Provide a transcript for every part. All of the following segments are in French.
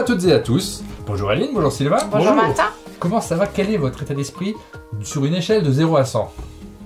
toutes et à tous. Bonjour Aline, bonjour Sylvain. Bonjour Martin. Comment ça va? Quel est votre état d'esprit sur une échelle de 0 à 100?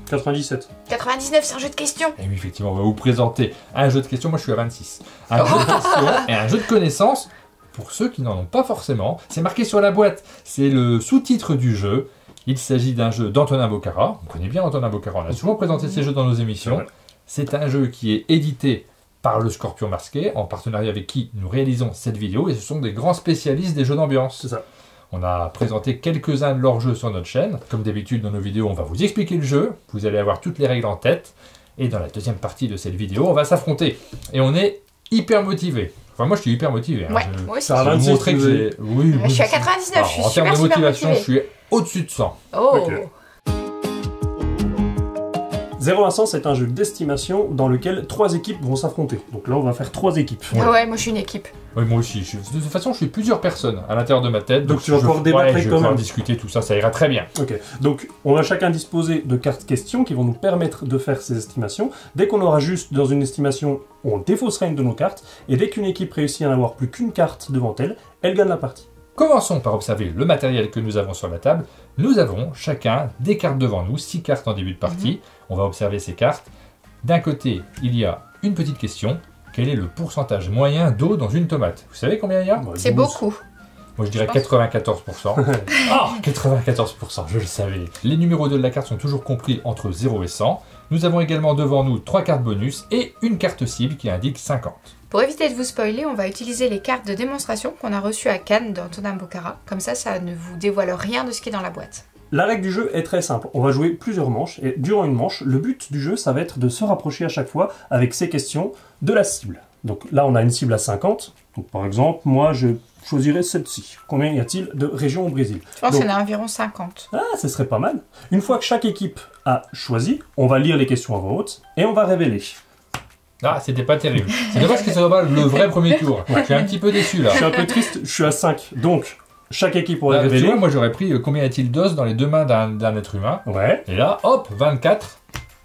97. 99, c'est un jeu de questions. Et oui, effectivement, on va vous présenter un jeu de questions. Moi, je suis à 26. Un jeu de questions et un jeu de connaissances. Pour ceux qui n'en ont pas forcément, c'est marqué sur la boîte. C'est le sous-titre du jeu. Il s'agit d'un jeu d'Antonin Bocara. On connaît bien Antonin Bocara. On a souvent présenté ces jeux dans nos émissions. C'est un jeu qui est édité par le Scorpion Masqué, en partenariat avec qui nous réalisons cette vidéo. Et ce sont des grands spécialistes des jeux d'ambiance. C'est ça. On a présenté quelques-uns de leurs jeux sur notre chaîne. Comme d'habitude dans nos vidéos, on va vous expliquer le jeu. Vous allez avoir toutes les règles en tête. Et dans la deuxième partie de cette vidéo, on va s'affronter. Et on est hyper motivé. Enfin, moi, je suis hyper motivé. Ouais, moi aussi. Ça va vous montrer que j'ai... Oui, Je suis à 99, alors, je suis en termes super de motivation, je motivée. suis au-dessus de 100. Oh. Ok. 0 à 100, c'est un jeu d'estimation dans lequel 3 équipes vont s'affronter. Donc là, on va faire 3 équipes. Ah ouais, moi je suis une équipe. Oui, moi aussi. De toute façon, je suis plusieurs personnes à l'intérieur de ma tête. Donc tu vas pouvoir débattre avec je vais pouvoir toi-même. discuter, tout ça, ça ira très bien. Ok, donc on va chacun disposer de cartes questions qui vont nous permettre de faire ces estimations. Dès qu'on aura juste dans une estimation, on défaussera une de nos cartes. Et dès qu'une équipe réussit à n'avoir plus qu'une carte devant elle, elle gagne la partie. Commençons par observer le matériel que nous avons sur la table. Nous avons chacun des cartes devant nous, 6 cartes en début de partie. On va observer ces cartes. D'un côté, il y a une petite question. Quel est le pourcentage moyen d'eau dans une tomate? Vous savez combien il y a? Ouais, C'est 12. beaucoup. Moi je dirais Je pense. 94%. Ah, 94%, je le savais. Les numéros de la carte sont toujours compris entre 0 et 100. Nous avons également devant nous 3 cartes bonus et une carte cible qui indique 50. Pour éviter de vous spoiler, on va utiliser les cartes de démonstration qu'on a reçues à Cannes d'Antonin Bocara. Comme ça ne vous dévoile rien de ce qui est dans la boîte. La règle du jeu est très simple. On va jouer plusieurs manches et durant une manche, le but du jeu, ça va être de se rapprocher à chaque fois avec ces questions de la cible. Donc là, on a une cible à 50. Donc par exemple, moi, je choisirais celle-ci. Combien y a-t-il de régions au Brésil? Je pense Donc- qu'il y en a environ 50. Ah, ce serait pas mal. Une fois que chaque équipe a choisi, on va lire les questions à voix haute et on va révéler. Ah, c'était pas terrible. C'est dommage que ça soit pas le vrai premier tour. Je suis un petit peu déçu là. Je suis un peu triste, je suis à 5. Donc, chaque équipe aurait Tu révélé. vois, moi j'aurais pris combien y a-t-il d'os dans les deux mains d'un être humain. Ouais. Et là, hop, 24,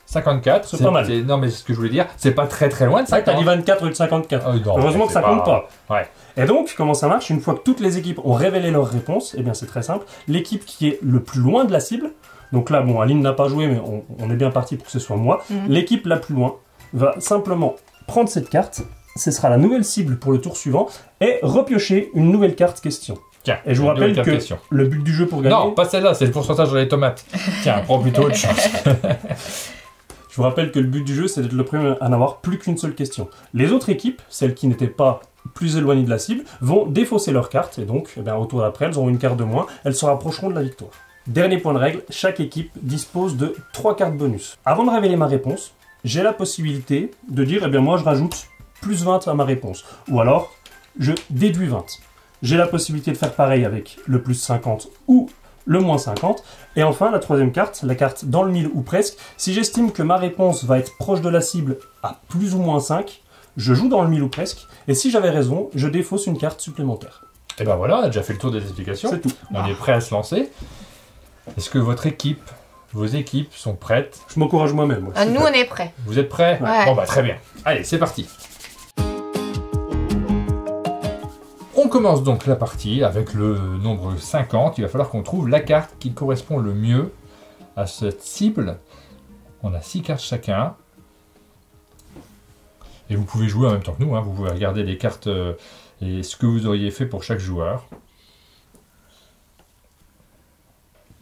54. C'est pas mal. Non, mais c'est ce que je voulais dire, c'est pas très très loin de Ah, t'as 50. dit 24 ou 54. Ah oui, non, Heureusement que c'est ça compte pas. Ouais. Et donc, comment ça marche? Une fois que toutes les équipes ont révélé leurs réponses, eh bien c'est très simple. L'équipe qui est le plus loin de la cible, donc là, bon, Aline n'a pas joué, mais on est bien parti pour que ce soit moi. L'équipe la plus loin va simplement prendre cette carte, ce sera la nouvelle cible pour le tour suivant, et repiocher une nouvelle carte question. Tiens, Et je vous une rappelle nouvelle que question. le but du jeu pour gagner... Non, pas celle-là, c'est le pourcentage dans les tomates. Tiens, prends plutôt autre chose. Je vous rappelle que le but du jeu, c'est d'être le premier à n'avoir plus qu'une seule question. Les autres équipes, celles qui n'étaient pas plus éloignées de la cible, vont défausser leur carte, et donc, eh bien, au tour d'après, elles auront une carte de moins, elles se rapprocheront de la victoire. Dernier point de règle, chaque équipe dispose de 3 cartes bonus. Avant de révéler ma réponse, j'ai la possibilité de dire, eh bien moi je rajoute plus 20 à ma réponse. Ou alors, je déduis 20. J'ai la possibilité de faire pareil avec le plus 50 ou le moins 50. Et enfin, la troisième carte, la carte dans le mille ou presque. Si j'estime que ma réponse va être proche de la cible à plus ou moins 5, je joue dans le mille ou presque. Et si j'avais raison, je défausse une carte supplémentaire. Et ben voilà, on a déjà fait le tour des explications. C'est tout. On est prêt à se lancer. Est-ce que votre équipe, vos équipes sont prêtes? Je m'encourage moi-même. moi. Ah, nous on est prêts. Vous êtes prêts? Ouais. Bon bah très bien. Allez, c'est parti. On commence donc la partie avec le nombre 50. Il va falloir qu'on trouve la carte qui correspond le mieux à cette cible. On a 6 cartes chacun. Et vous pouvez jouer en même temps que nous. Hein. Vous pouvez regarder les cartes et ce que vous auriez fait pour chaque joueur.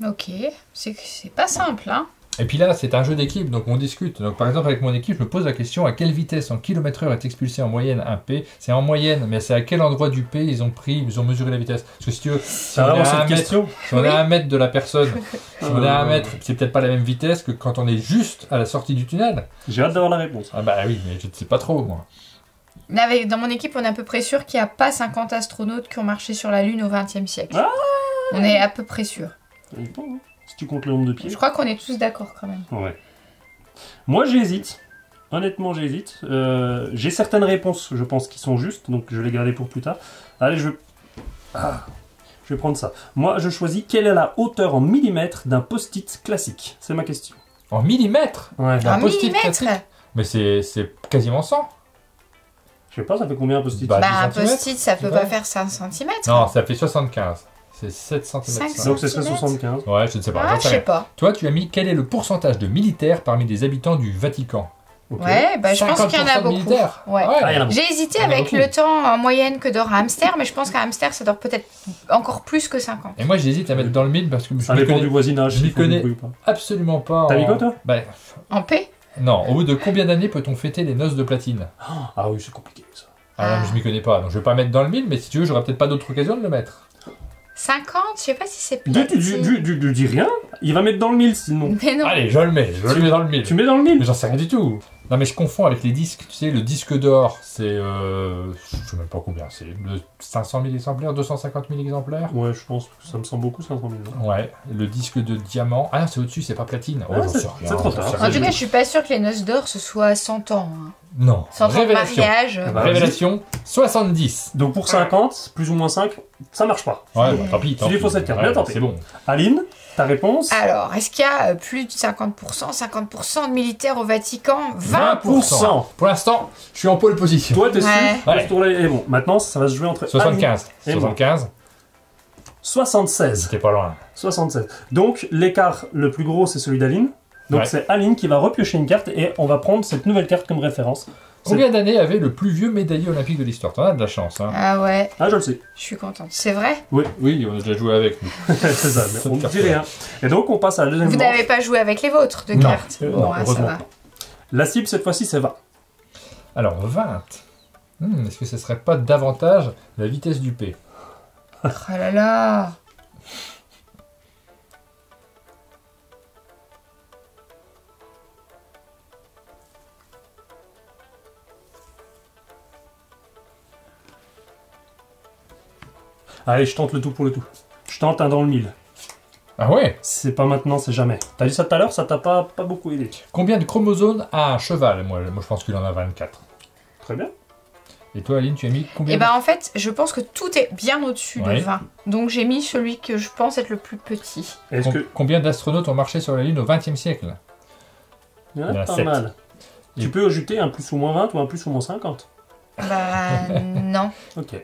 Ok, c'est pas simple, hein. Et puis là, c'est un jeu d'équipe, donc on discute. Donc par exemple, avec mon équipe, je me pose la question à quelle vitesse en km/h est expulsé en moyenne un P? C'est en moyenne, mais c'est à quel endroit du P ils ont mesuré la vitesse? Parce que si tu veux, si on est à un mètre, si on est à 1 mètre de la personne, si on est à 1 mètre, c'est peut-être pas la même vitesse que quand on est juste à la sortie du tunnel. J'ai hâte d'avoir la réponse. Ah bah oui, mais je ne sais pas trop, moi. Dans mon équipe, on est à peu près sûr qu'il n'y a pas 50 astronautes qui ont marché sur la Lune au XXe siècle. Ah. On est à peu près sûr. Ça dépend, hein. Si tu comptes le nombre de pieds. Je crois qu'on est tous d'accord quand même. Ouais. Moi, j'hésite. Honnêtement, j'hésite. J'ai certaines réponses, je pense, qui sont justes, donc je vais les garder pour plus tard. Allez, je vais prendre ça. Moi, je choisis quelle est la hauteur en millimètres d'un post-it classique. C'est ma question. En millimètres? Ouais. Un Un post-it millimètre classique. Mais c'est quasiment 100. Je sais pas, ça fait combien un post-it? Bah, Bah, 10 un centimètres, post-it, ça peut tu vois. pas faire 5 cm. Non, ça fait 75. C'est 7 cm. 5 Donc ce serait centimètres. 75. Ouais, je ne sais pas. Ah, j'en je sais sais rien. pas. Toi, tu as mis quel est le pourcentage de militaires parmi les habitants du Vatican? Ouais, bah je pense qu'il y en a 50% de beaucoup. militaires. Ouais. Ah, il y en a beaucoup. J'ai hésité Il y en a avec beaucoup. le temps en moyenne que dort un hamster, mais je pense qu'un hamster ça dort peut-être encore plus que 50. Et moi, j'hésite à mettre dans le mille parce que je Ça m'y dépend connais du voisinage. je m'y s'il faut du connais. bruit ou pas. absolument pas. T'as mis quoi, toi? Bah, En paix. non, au bout de combien d'années peut-on fêter les noces de platine? Ah oui, c'est compliqué ça. Ah, non, je m'y connais pas, donc je vais pas mettre dans le mille, mais si tu veux, j'aurai peut-être pas d'autre occasion de le mettre. 50, je sais pas si c'est Tu platine. dis rien, il va mettre dans le 1000 sinon. Mais non. Allez, je le mets dans le mille. Tu mets dans le 1000. Mais j'en sais rien du tout. Non, mais je confonds avec les disques. Tu sais, le disque d'or, c'est. Je sais même pas combien. C'est 500 000 exemplaires, 250 000 exemplaires. Ouais, je pense que ça me semble beaucoup, 500 000. non Ouais, le disque de diamant. Ah non, c'est au-dessus, c'est pas platine. Oh, Ah, j'en c'est- sais rien, c'est trop j'en tard. sais En rien tout du cas, je suis pas sûre que les noces d'or ce soit 100 ans. Hein. Non. 100 ans de Révélation. mariage. Bah, Révélation 70. Donc pour 50, plus ou moins 5, ça marche pas. Ouais, bah, tant pis. Tu dis, faut cette carte. Bien, tant pis. C'est bon. Aline, ta réponse? Alors, est-ce qu'il y a plus de 50%, 50% de militaires au Vatican? 20%. Pour l'instant, je suis en pole position. Toi, t'es sûr? Ouais. Ce tour-là est bon. Maintenant, ça va se jouer entre 75. Et moi. 75. 76. C'était pas loin. 76. Donc, l'écart le plus gros, c'est celui d'Aline. Donc, Ouais. c'est Aline qui va repiocher une carte et on va prendre cette nouvelle carte comme référence. Combien d'années avait le plus vieux médaillé olympique de l'histoire? T'en as de la chance, hein. Ah ouais, Ah, je le sais. je suis contente. C'est vrai? Oui, on a déjà joué avec nous. c'est ça, mais on ne dit rien. Et donc, on passe à la deuxième Vous manche. n'avez pas joué avec les vôtres de Non. cartes? Non, Bon, ah, ça heureusement. va. La cible, cette fois-ci, c'est 20. Alors, 20. Est-ce que ce serait pas davantage la vitesse du P? Oh là là. Allez, je tente le tout pour le tout. Je tente un dans le 1000. Ah ouais? C'est pas maintenant, c'est jamais. T'as dit ça tout à l'heure, ça t'a pas beaucoup aidé. Combien de chromosomes a un cheval? Moi, je pense qu'il en a 24. Très bien. Et toi, Aline, tu as mis combien? Et ben en fait, je pense que tout est bien au-dessus Ouais. de 20. Donc j'ai mis celui que je pense être le plus petit. Est-ce que... Combien d'astronautes ont marché sur la Lune au XXe siècle? Il y en Il y en a a pas 7. mal. Et- Tu peux ajouter un plus ou moins 20 ou un plus ou moins 50. Bah non, Ok.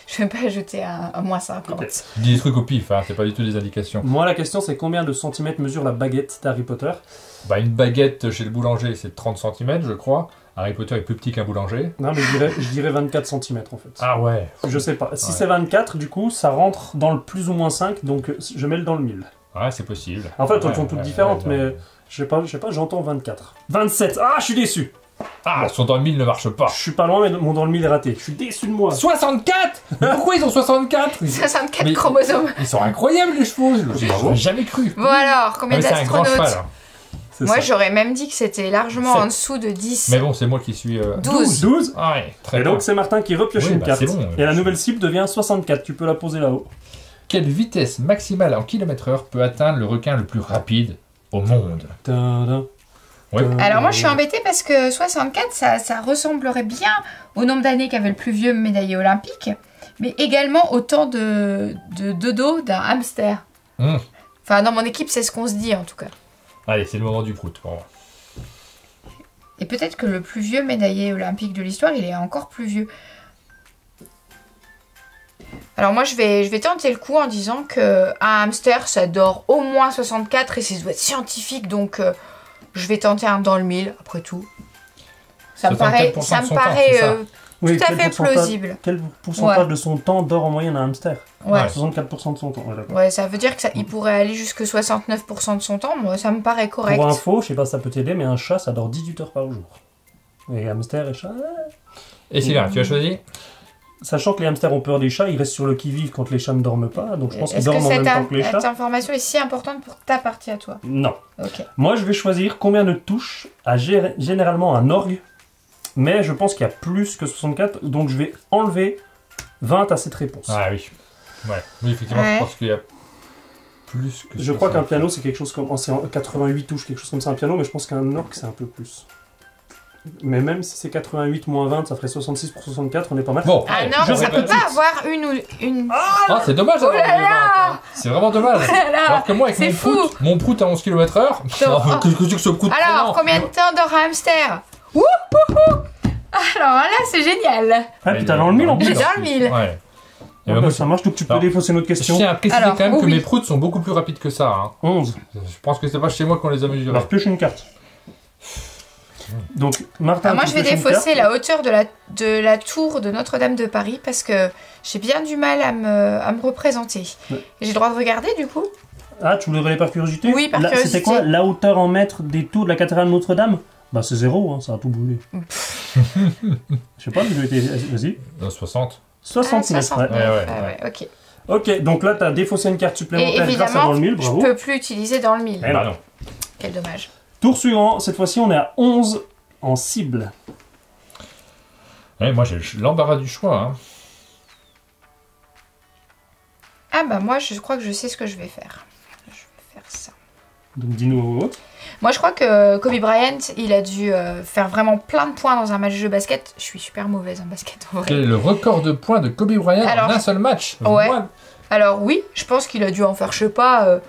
je vais pas ajouter un moins 50. Ok. Je dis des trucs au pif, hein, c'est pas du tout des indications. Moi, la question, c'est combien de centimètres mesure la baguette d'Harry Potter? Bah, une baguette chez le boulanger, c'est 30 cm, je crois. Harry Potter est plus petit qu'un boulanger. Non, mais je dirais 24 centimètres en fait. Ah ouais. Je sais pas. Si Ouais. c'est 24, du coup, ça rentre dans le plus ou moins 5, donc je mets le dans le 1000. Ouais, c'est possible. En fait, elles Ouais, sont toutes ouais, différentes, ouais, mais ouais. je sais pas, j'entends 24. 27. Ah, je suis déçu. Ah, son dans le 1000 ne marche pas. Je suis pas loin, mais mon dans le 1000 est raté. Je suis déçu de moi. 64. Mais pourquoi ils ont 64? 64 Mais- chromosomes. Ils sont incroyables, les chevaux. J'aurais jamais cru. Bon alors, Ah, combien mais c'est un grand d'astronautes? cheval. Hein. C'est Moi ça. j'aurais même dit que c'était largement Sept. en dessous de 10. Mais bon, c'est moi qui suis. 12. 12. Ah ouais, très Et bien. donc, c'est Martin qui repioche Oui, une bah, carte. c'est bon. Et la nouvelle cible devient 64. Tu peux la poser là-haut. Quelle vitesse maximale en km/h peut atteindre le requin le plus rapide au monde? Tadam. Ouais. Tadam. Alors moi je suis embêtée parce que 64 ça ressemblerait bien au nombre d'années qu'avait le plus vieux médaillé olympique, mais également au temps de dodo d'un hamster. Mmh. Enfin dans mon équipe c'est ce qu'on se dit en tout cas. Allez, c'est le moment du prout pour moi. Et peut-être que le plus vieux médaillé olympique de l'histoire il est encore plus vieux. Alors moi je vais tenter le coup en disant que un hamster ça dort au moins 64 et c'est doit être scientifique donc je vais tenter un dans le 1000 après tout. Ça me 64% paraît, de ça me son temps, paraît c'est ça Oui, tout à quel fait pourcentage- plausible. Quel pourcentage Ouais. de son temps dort en moyenne un hamster? Ouais. 64% de son temps. Ouais, d'accord. Ouais, ça veut dire que ça, il pourrait aller jusque 69% de son temps. Moi, ça me paraît correct. Pour info, je sais pas si ça peut t'aider, mais un chat, ça dort 18 heures par jour. Et hamster et chat... Et Sylvain, tu as choisi? Sachant que les hamsters ont peur des chats, ils restent sur le qui-vive quand les chats ne dorment pas, donc je pense qu'ils Est-ce que dorment en même cette, temps que les cette chats. information est si importante pour ta partie à toi? Non. Ok. Moi, je vais choisir combien de touches a généralement un orgue, mais je pense qu'il y a plus que 64, donc je vais enlever 20 à cette réponse. Ah oui. Ouais. Oui, effectivement, Ouais. je pense qu'il y a plus que Je crois qu'un 60. piano, c'est quelque chose comme... c'est en 88 touches, quelque chose comme ça, un piano, mais je pense qu'un orgue, c'est un peu plus. Mais même si c'est 88 moins 20, ça ferait 66 pour 64, on est pas mal. Bon, Ah allez, non, je mais ça répète. peut pas avoir une... Ah, c'est dommage d'avoir Oh là enlevé 20, hein. C'est vraiment dommage. là, Alors que moi, avec c'est mon prout à 11 km/h, Donc, qu'est-ce que c'est que ce prout Alors, traînant? combien de temps dort un hamster? Ouh, ouh, ouh. Alors là, c'est génial. Ah, puis t'as dans le mille en J'ai plus. dans le mille. Ouais. Et Ah, moi, bah, ça marche, donc tu peux Alors, défausser notre je question. tiens à préciser Alors, quand même que oui. mes proutes sont beaucoup plus rapides que ça. Hein. 11. Je pense que c'est pas chez moi qu'on les a mesurés. Alors, pioche une carte. Donc, Martin, Moi, tu je vais pioches une défausser carte. la hauteur de la tour de Notre-Dame de Paris parce que j'ai bien du mal à me représenter. Ouais. J'ai le droit de regarder du coup? Ah, tu voulais regarder par curiosité? Oui, par Là, curiosité. C'était quoi la hauteur en mètres des tours de la cathédrale Notre-Dame? Bah, c'est 0, hein, ça a tout brûlé. Je sais pas, vas-y. 60. 60 mètres, ouais. Ouais, ok. Ok, donc là, t'as défaussé une carte Et supplémentaire grâce à évidemment, dans le mille, je bravo. peux plus utiliser dans le mille. Eh Bah non. Quel dommage. Tour suivant, cette fois-ci, on est à 11 en cible. Ouais, moi j'ai l'embarras du choix. Hein. Ah bah moi, je crois que je sais ce que je vais faire. Je vais faire ça. Donc, dis-nous autre. Moi, je crois que Kobe Bryant, il a dû faire vraiment plein de points dans un match de basket. Je suis super mauvaise en basket en vrai. Quel est le record de points de Kobe Bryant Alors, en un seul match? ouais. Moi, Alors oui, je pense qu'il a dû en faire, je sais pas,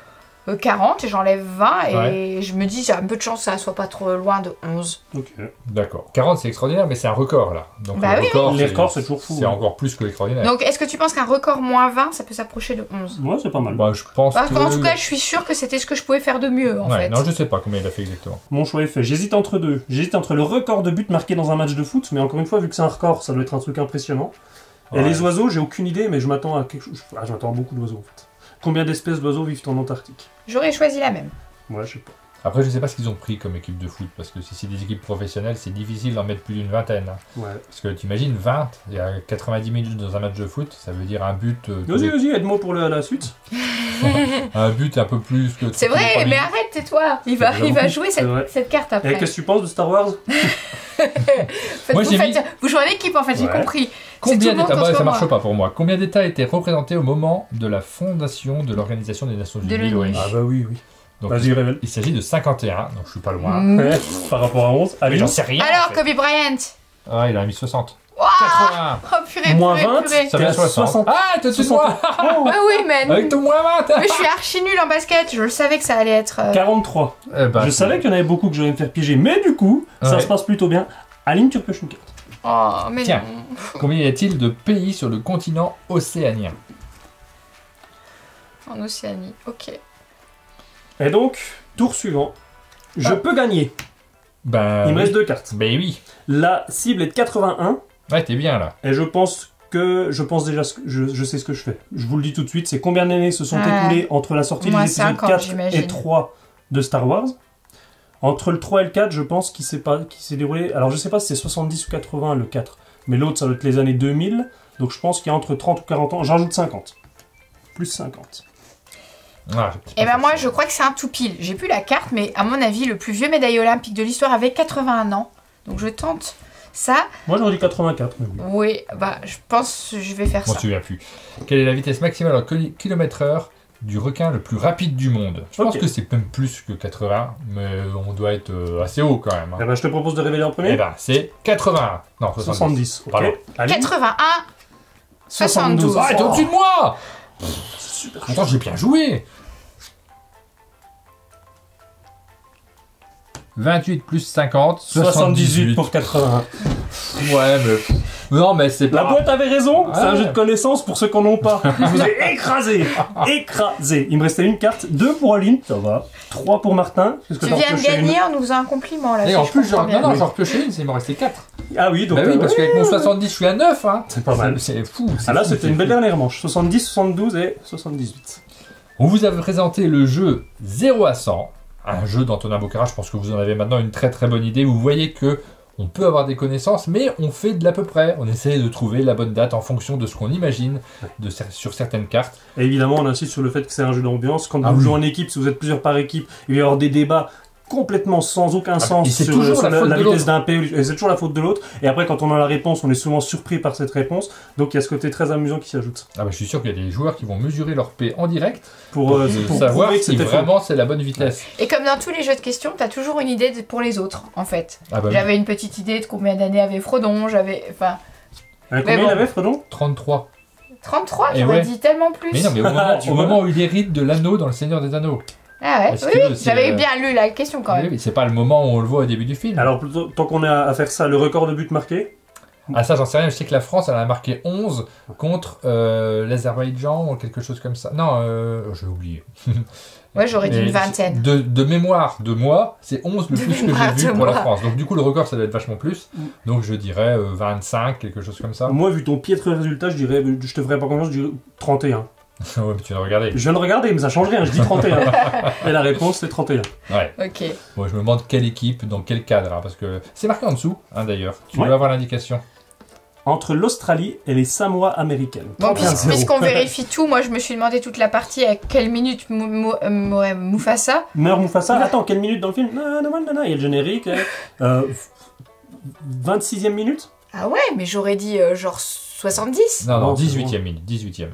40 et j'enlève 20 et je me dis, il y a un peu de chance que ça soit pas trop loin de 11. Ok. D'accord. 40 c'est extraordinaire, mais c'est un record là. Donc Bah le oui, record, Les records, c'est toujours fou, C'est hein. encore plus que extraordinaire. Donc est-ce que tu penses qu'un record moins 20, ça peut s'approcher de 11? Ouais, c'est pas mal. Bah, je pense Parce que... qu'en tout cas, je suis sûre que c'était ce que je pouvais faire de mieux en Ouais, fait. non, je sais pas combien il a fait exactement. Mon choix est fait. J'hésite entre deux. J'hésite entre le record de buts marqués dans un match de foot, mais encore une fois, vu que c'est un record, ça doit être un truc impressionnant. Et Ouais. les oiseaux, j'ai aucune idée, mais je m'attends à quelque chose. Ah, je m'attends à beaucoup d'oiseaux en fait. Combien d'espèces d'oiseaux vivent en Antarctique? J'aurais choisi la même. Ouais, je sais pas. Après, je sais pas ce qu'ils ont pris comme équipe de foot, parce que si c'est des équipes professionnelles, c'est difficile d'en mettre plus d'une vingtaine. Hein. Ouais. Parce que tu imagines 20, il y a 90 minutes dans un match de foot, ça veut dire un but... Vas-y, aide-moi pour la suite. un but un peu plus que... C'est vrai, 3 mais minutes. arrête, tais-toi. Il va jouer C'est vrai. cette carte Et après. qu'est-ce que tu penses de Star Wars? Moi, j'ai mis- Vous jouez en équipe en fait, j'ai Ouais. compris. Combien tout le monde d'États... contre ça moi. marche pas pour moi. Combien d'États étaient représentés au moment de la fondation de l'Organisation des Nations De Unies, l'ONU. l'ONU? Ah bah oui. Donc, Vas-y, révèle. il s'agit de 51, donc je suis pas loin. Ouais, par rapport à 11. Mais Allez, j'en sais rien. Alors, en fait. Kobe Bryant. Ah, il a mis 60. Ouah 80. Oh purée, Moins purée, 20, purée. Ça T'es fait à 60. 60. Ah, t'es au-dessus de moi. Ah oui, man. Avec ton moins 20. Mais je suis archi nulle en basket, je le savais que ça allait être... 43. Eh ben, Je savais qu'il y en avait beaucoup que j'allais me faire piéger, mais du coup, ça Ouais. se passe plutôt bien. Aline, tu repêches une carte. Oh, mais Tiens. non. Combien y a-t-il de pays sur le continent océanien? En Océanie, ok. Et donc, tour suivant. Je Ah. peux gagner. Ben, Il me oui. reste deux cartes. Ben oui. La cible est de 81. Ouais, t'es bien là. Et je pense déjà, je sais ce que je fais. Je vous le dis tout de suite, c'est combien d'années se sont Ah. écoulées entre la sortie Moins des épisodes 50, 4 j'imagine. et 3 de Star Wars. Entre le 3 et le 4, je pense qu'il s'est déroulé... Alors je sais pas si c'est 70 ou 80 le 4, mais l'autre ça doit être les années 2000, donc je pense qu'il y a entre 30 ou 40 ans. J'en rajoute 50. Plus 50. Ah, Et ben moi, je crois que c'est un tout pile. J'ai plus la carte, mais à mon avis, le plus vieux médaillé olympique de l'histoire avait 81 ans. Donc je tente ça. Moi j'aurais dit 84, mais oui. Oui, bah je pense que je vais faire Je m'en ça. souviens plus. Quelle est la vitesse maximale en km/h du requin le plus rapide du monde? Je pense Ok. que c'est même plus que 80, mais on doit être assez haut quand même. Eh Hein. ben, je te propose de révéler en Eh premier. ben, c'est 80. Non, 70. 70. Ok. Pardon. Aline, 81, 72. Ah, t'es au-dessus de moi. c'est super. Attends, j'ai bien joué. 28 plus 50, 78 pour 81. Ouais, mais... Non, mais c'est La pas... boîte avait raison, c'est un Ouais. jeu de connaissances pour ceux qui n'en ont pas. Je vous ai écrasé. Écrasé. Il me restait une carte, 2 pour Aline, ça va. 3 pour Martin. Parce que Tu t'en viens de piochais une. gagner en nous faisant un compliment là. Et si en je plus, comprends bien. non, Oui. j'en repiochais une, il m'en restait 4. Ah oui, donc. Bah oui, parce qu'avec mon ouais. 70, je suis à 9, hein. C'est pas mal. C'est fou. Ah là, fou, c'était c'est une belle fou. dernière manche. 70, 72 et 78. On vous avait présenté le jeu 0 à 100, un jeu d'Antonin Bocara. Je pense que vous en avez maintenant une très très bonne idée. Vous voyez que on peut avoir des connaissances, mais on fait de l'à peu près. On essaie de trouver la bonne date en fonction de ce qu'on imagine sur certaines cartes. Et évidemment, on insiste sur le fait que c'est un jeu d'ambiance. Quand Ah vous oui. jouez en équipe, si vous êtes plusieurs par équipe, il va y avoir des débats complètement sans aucun et sens c'est sur, toujours sur la faute la de vitesse l'autre. d'un P. Et c'est toujours la faute de l'autre. Et après, quand on a la réponse, on est souvent surpris par cette réponse. Donc il y a ce côté très amusant qui s'y ajoute. Ah bah, je suis sûr qu'il y a des joueurs qui vont mesurer leur P en direct Pour savoir prouver que si c'était faux. vraiment c'est la bonne vitesse. Et comme dans tous les jeux de questions, t'as toujours une idée pour les autres en fait. Ah bah oui. J'avais une petite idée de combien d'années avait Frodon, Enfin, Combien bon. il avait, Fredon 33. 33, Et j'aurais ouais. dit tellement plus. Mais non, mais au Tu moment vois. où il hérite de l'anneau dans le Seigneur des Anneaux. Ah ouais, Est-ce oui, que oui, c'est, j'avais bien lu la question quand Oui, même. mais c'est pas le moment où on le voit au début du film. Alors, tant qu'on est à faire ça, le record de buts marqués. Ah ça j'en sais rien, je sais que la France elle en a marqué 11 contre l'Azerbaïdjan ou quelque chose comme ça. Non, j'ai oublié. Ouais, j'aurais dit Mais une vingtaine. De mémoire de moi, c'est 11 le De plus que mémoire j'ai vu de pour la moi. France. Donc du coup le record ça doit être vachement plus. Donc je dirais 25, quelque chose comme ça. Moi, vu ton piètre résultat, je dirais, je te ferais pas confiance, je dirais 31. Ouais, mais tu l'as regardé. Je viens de regarder, mais ça change rien, je dis 31. Et la réponse, c'est 31. Ouais. Ok. Bon, je me demande quelle équipe, dans quel cadre, hein, parce que c'est marqué en dessous, hein, d'ailleurs. Tu Ouais. dois avoir l'indication. Entre l'Australie et les Samoa américaines. Bon, 31-0. puisqu'on vérifie tout, moi je me suis demandé toute la partie à quelle minute Mufasa. Meurt Mufasa. Attends, quelle minute dans le film? Non, non, non, non, il y a le générique. 26e minute? Ah ouais, mais j'aurais dit genre 70. Non, non, Non, c'est 18e minute, 18e.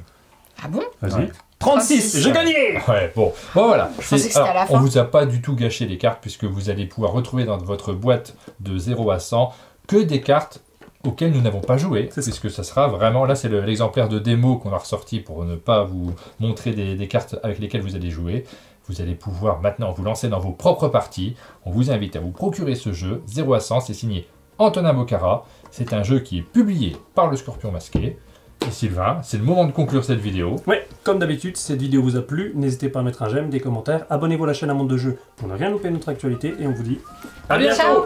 Ah bon? Vas-y. Ouais. 36, j'ai gagné! Ouais, bon. Bon, voilà. Je pensais que c'était à la On fin. vous a pas du tout gâché les cartes, puisque vous allez pouvoir retrouver dans votre boîte de 0 à 100 que des cartes auxquelles nous n'avons pas joué, C'est ça. puisque ça sera vraiment, là c'est l'exemplaire de démo qu'on a ressorti pour ne pas vous montrer des cartes avec lesquelles vous allez jouer. Vous allez pouvoir maintenant vous lancer dans vos propres parties. On vous invite à vous procurer ce jeu, 0 à 100, c'est signé Antonin Bocara. C'est un jeu qui est publié par le Scorpion Masqué. Et Sylvain, c'est le moment de conclure cette vidéo. Ouais, comme d'habitude, si cette vidéo vous a plu, n'hésitez pas à mettre un j'aime, des commentaires, abonnez-vous à la chaîne à Monde de Jeu pour ne rien louper de notre actualité, et on vous dit À bientôt. Ciao.